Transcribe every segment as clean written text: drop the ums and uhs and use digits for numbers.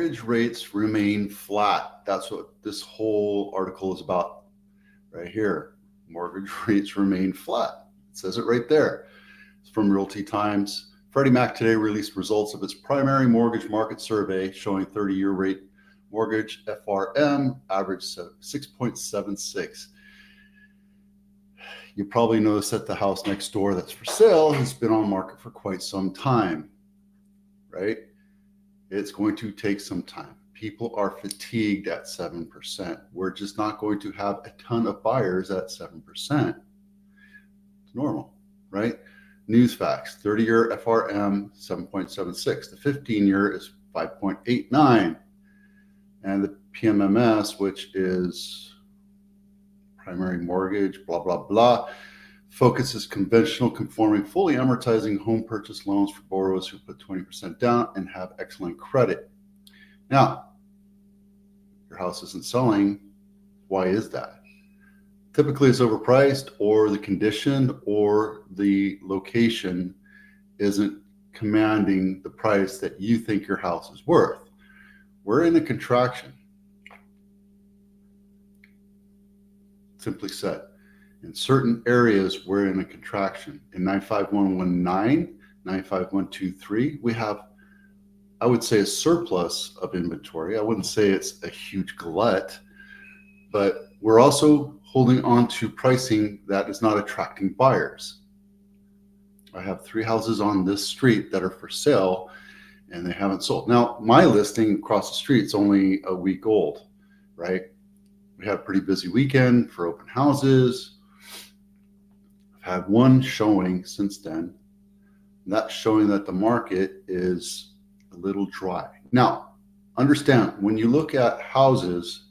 mortgage rates remain flat. That's what this whole article is about right here. Mortgage rates remain flat. It says it right there. It's from Realty Times. Freddie Mac today released results of its primary mortgage market survey showing 30-year rate mortgage FRM average 6.76. You probably noticed that the house next door that's for sale has been on market for quite some time, right? It's going to take some time. People are fatigued at 7%. We're just not going to have a ton of buyers at 7%. It's normal, right? News facts, 30-year FRM, 7.76. The 15-year is 5.89. And the PMMS, which is primary mortgage, blah, blah, blah, focuses conventional conforming, fully amortizing home purchase loans for borrowers who put 20% down and have excellent credit. Now, your house isn't selling. Why is that? Typically it's overpriced, or the condition or the location isn't commanding the price that you think your house is worth. We're in a contraction. Simply said, in certain areas, we're in a contraction. In 95119, 95123, we have, I would say, a surplus of inventory. I wouldn't say it's a huge glut, but we're also holding on to pricing that is not attracting buyers. I have 3 houses on this street that are for sale and they haven't sold. Now, my listing across the street is only a week old, right? We had a pretty busy weekend for open houses. I've had one showing since then. And that's showing that the market is a little dry. Now, understand, when you look at houses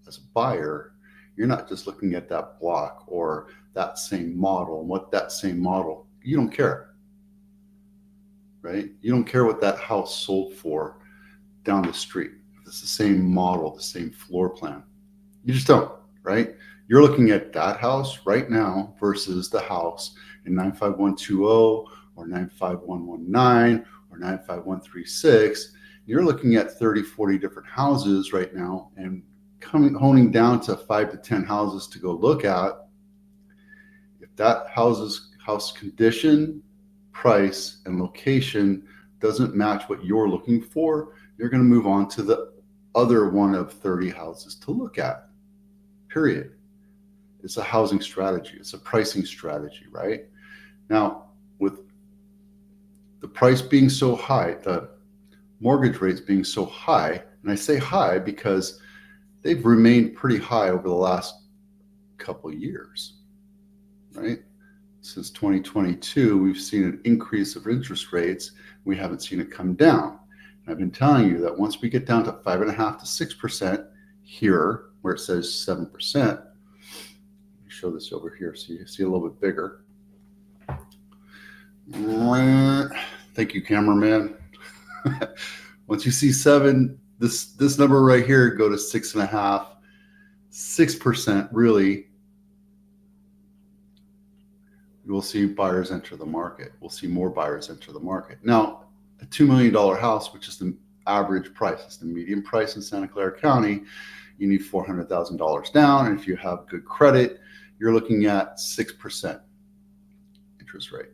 as a buyer, you're not just looking at that block or that same model and what that same model, you don't care. Right? You don't care what that house sold for down the street. If it's the same model, the same floor plan. You just don't, right? You're looking at that house right now versus the house in 95120 or 95119 or 95136. You're looking at 30, 40 different houses right now and honing down to 5 to 10 houses to go look at. If that house condition, price, and location doesn't match what you're looking for, you're going to move on to the other one of 30 houses to look at, period. It's a housing strategy. It's a pricing strategy, right? Now, with the price being so high, the mortgage rates being so high, and I say high because they've remained pretty high over the last couple of years, right? Since 2022, we've seen an increase of interest rates. We haven't seen it come down. And I've been telling you that once we get down to 5.5 to 6% here, where it says 7%, let me show this over here so you see a little bit bigger. Thank you, cameraman. Once you see 7, this number right here, go to 6.5, 6% really. We'll see buyers enter the market. We'll see more buyers enter the market. Now, a $2 million house, which is the average price, it's the median price in Santa Clara County, you need $400,000 down. And if you have good credit, you're looking at 6% interest rate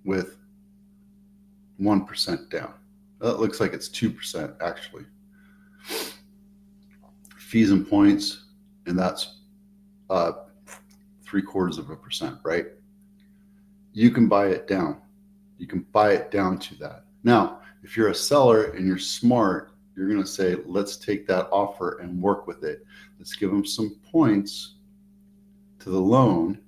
with 1% down. That looks like it's 2% actually. Fees and points, and that's 0.75%, right? You can buy it down. You can buy it down to that. Now, if you're a seller and you're smart, you're going to say, let's take that offer and work with it. Let's give them some points to the loan.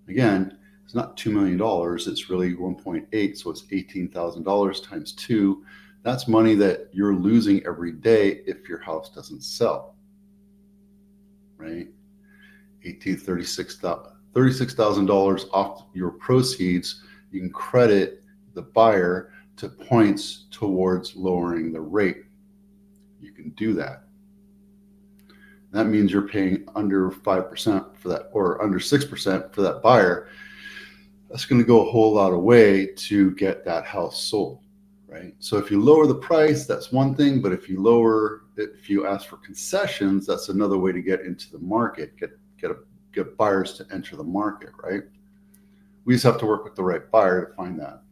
Again, it's not $2 million. It's really 1.8. So it's $18,000 times 2. That's money that you're losing every day if your house doesn't sell, right? $36,000 off your proceeds. You can credit the buyer to points towards lowering the rate. You can do that. That means you're paying under 5% for that, or under 6% for that buyer. That's going to go a whole lot of way to get that house sold, right? So if you lower the price, that's one thing, but if you ask for concessions, that's another way to get into the market, get buyers to enter the market, right? We just have to work with the right buyer to find that.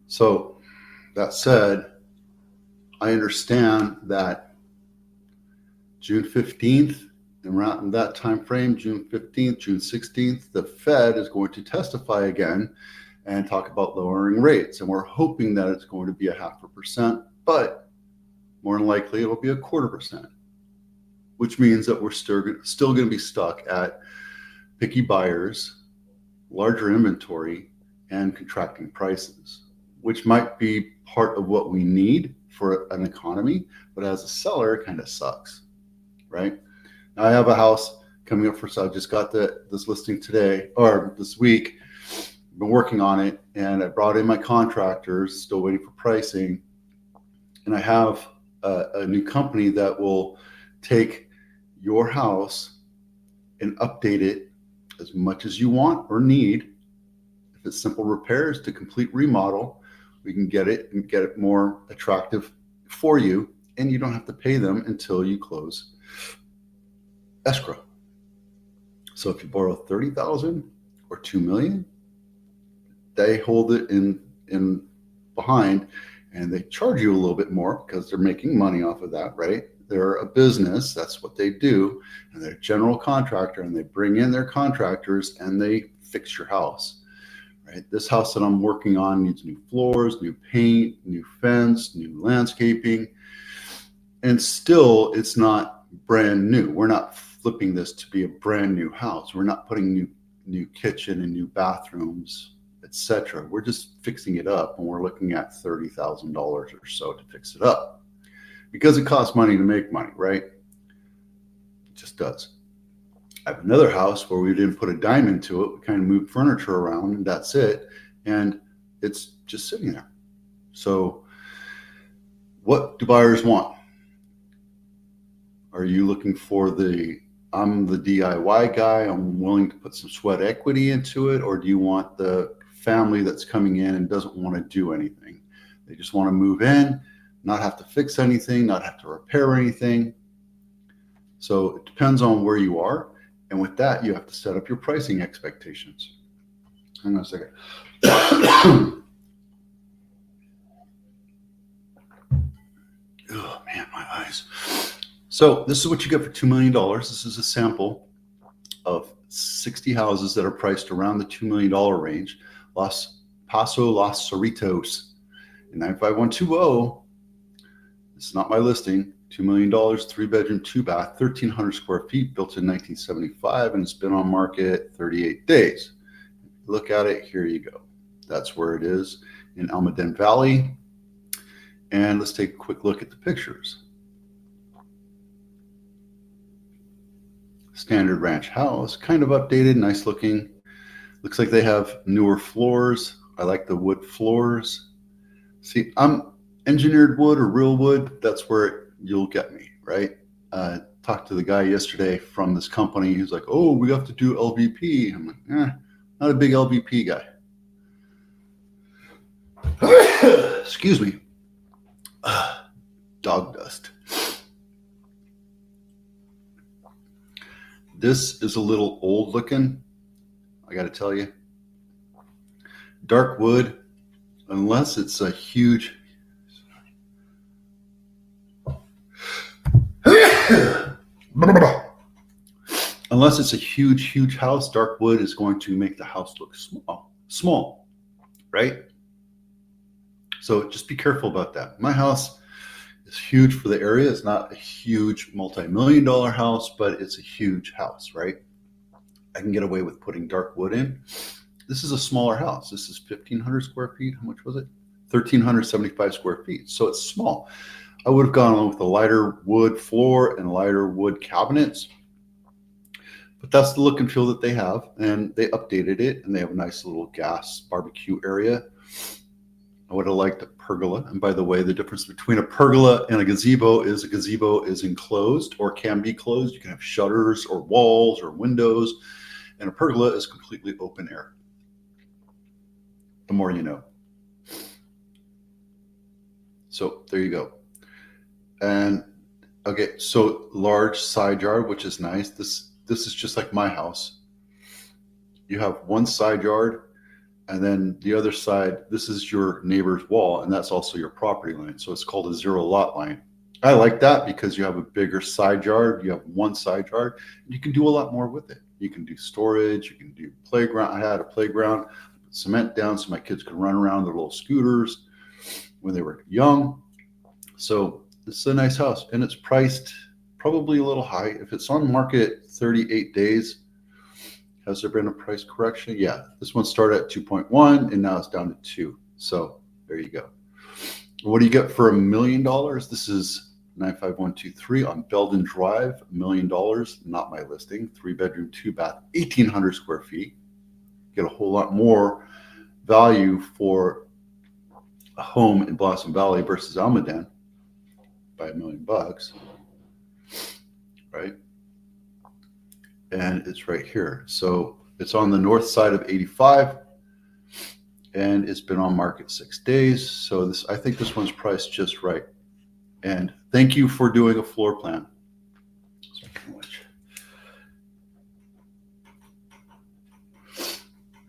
So that said, I understand that June 15th, and around that time frame, June 15th, June 16th, the Fed is going to testify again and talk about lowering rates. And we're hoping that it's going to be 0.5%, but more than likely it'll be 0.25%, which means that we're still going to be stuck at picky buyers, larger inventory, and contracting prices, which might be part of what we need for an economy, but as a seller, it kind of sucks, right? Now, I have a house coming up for sale. I just got this listing today, or this week. Been working on it, and I brought in my contractors, still waiting for pricing. And I have a new company that will take your house and update it as much as you want or need. If it's simple repairs to complete remodel, we can get it more attractive for you, and you don't have to pay them until you close escrow. So if you borrow $30,000 or $2 million, they hold it in behind, and they charge you a little bit more because they're making money off of that, right? They're a business, that's what they do, and they're a general contractor, and they bring in their contractors and they fix your house, right? This house that I'm working on needs new floors, new paint, new fence, new landscaping, and still it's not brand new. We're not flipping this to be a brand new house. We're not putting new kitchen and new bathrooms, etc. We're just fixing it up, and we're looking at $30,000 or so to fix it up, because it costs money to make money, right? It just does. I have another house where we didn't put a dime into it. We kind of moved furniture around, and that's it, and it's just sitting there. So what do buyers want? Are you looking for I'm the DIY guy, I'm willing to put some sweat equity into it, or do you want the family that's coming in and doesn't want to do anything? They just want to move in, not have to fix anything, not have to repair anything. So it depends on where you are. And with that, you have to set up your pricing expectations. Hang on a second. Oh man, my eyes. So this is what you get for $2 million. This is a sample of 60 houses that are priced around the $2 million range. Los Cerritos in 95120. This is not my listing. $2 million, 3-bedroom, 2-bath, 1,300 square feet, built in 1975, and it's been on market 38 days. Look at it, here you go. That's where it is in Almaden Valley. And let's take a quick look at the pictures. Standard ranch house, kind of updated, nice looking. Looks like they have newer floors. I like the wood floors. See, I'm engineered wood or real wood. That's where you'll get me, right? Talked to the guy yesterday from this company. He's like, oh, we have to do LVP. I'm like, not a big LVP guy. Excuse me. Dog dust. This is a little old looking, I got to tell you. Dark wood, unless it's a huge, huge house, dark wood is going to make the house look small, right? So just be careful about that. My house is huge for the area. It's not a huge multi-million-dollar house, but it's a huge house, right? I can get away with putting dark wood in. This is a smaller house. This is 1,500 square feet. How much was it? 1,375 square feet. So it's small. I would have gone along with a lighter wood floor and lighter wood cabinets. But that's the look and feel that they have. And they updated it, and they have a nice little gas barbecue area. I would have liked a pergola. And by the way, the difference between a pergola and a gazebo is enclosed or can be closed. You can have shutters or walls or windows. And a pergola is completely open air. The more you know. So there you go. And okay, so large side yard, which is nice. This is just like my house. You have one side yard, and then the other side, this is your neighbor's wall, and that's also your property line. So it's called a zero lot line. I like that because you have a bigger side yard. You have one side yard, and you can do a lot more with it. You can do storage, you can do playground. I had a playground, cement down so my kids could run around their little scooters when they were young. So this is a nice house, and it's priced probably a little high. If it's on market 38 days, has there been a price correction? Yeah, this one started at 2.1 and now it's down to 2. So there you go. What do you get for $1 million? This is 95123 on Belden Drive, $1 million, not my listing. 3-bedroom, 2-bath, 1,800 square feet. Get a whole lot more value for a home in Blossom Valley versus Almaden by $1 million, right? And it's right here. So it's on the north side of 85, and it's been on market 6 days. So this, I think this one's priced just right. And thank you for doing a floor plan. So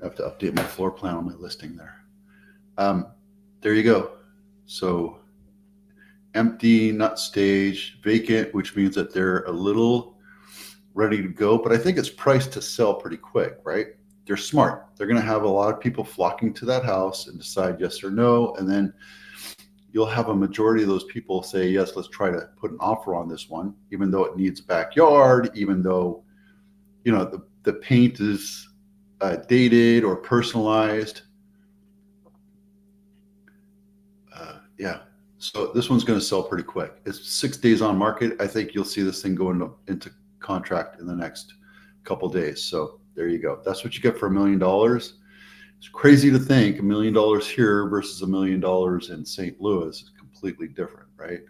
I have to update my floor plan on my listing there. There you go. So empty, not staged, vacant, which means that they're a little ready to go, but I think it's priced to sell pretty quick, right? They're smart. They're going to have a lot of people flocking to that house and decide yes or no. And then you'll have a majority of those people say, yes, let's try to put an offer on this one, even though it needs a backyard, even though, you know, the paint is dated or personalized. Yeah. So this one's going to sell pretty quick. It's 6 days on market. I think you'll see this thing go into contract in the next couple days. So there you go. That's what you get for $1 million. It's crazy to think $1 million here versus $1 million in St. Louis is completely different, right?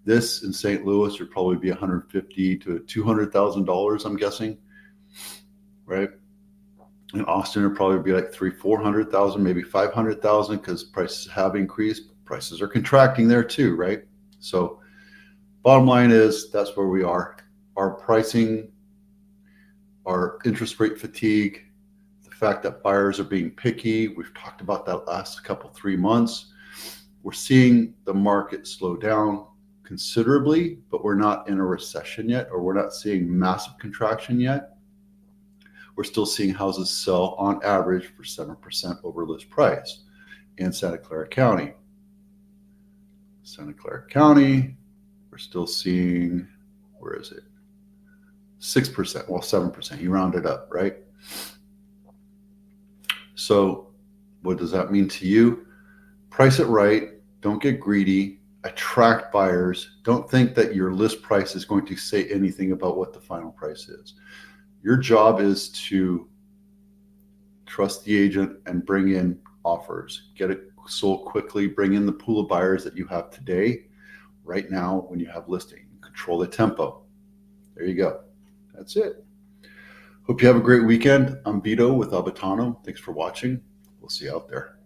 This in St. Louis would probably be $150,000 to $200,000, I'm guessing, right? In Austin, it'd probably be like $300,000 to $400,000, maybe $500,000 because prices have increased. Prices are contracting there too, right? So bottom line is that's where we are. Our pricing, our interest rate fatigue, the fact that buyers are being picky. We've talked about that last 3 months. We're seeing the market slow down considerably, but we're not in a recession yet, or we're not seeing massive contraction yet. We're still seeing houses sell on average for 7% over list price in Santa Clara County. Santa Clara County, we're still seeing, where is it? 6%, well, 7%, you round it up, right? So what does that mean to you? Price it right. Don't get greedy. Attract buyers. Don't think that your list price is going to say anything about what the final price is. Your job is to trust the agent and bring in offers. Get it sold quickly. Bring in the pool of buyers that you have today, right now, when you have listing. Control the tempo. There you go. That's it. Hope you have a great weekend. I'm Vito with Albatano. Thanks for watching. We'll see you out there.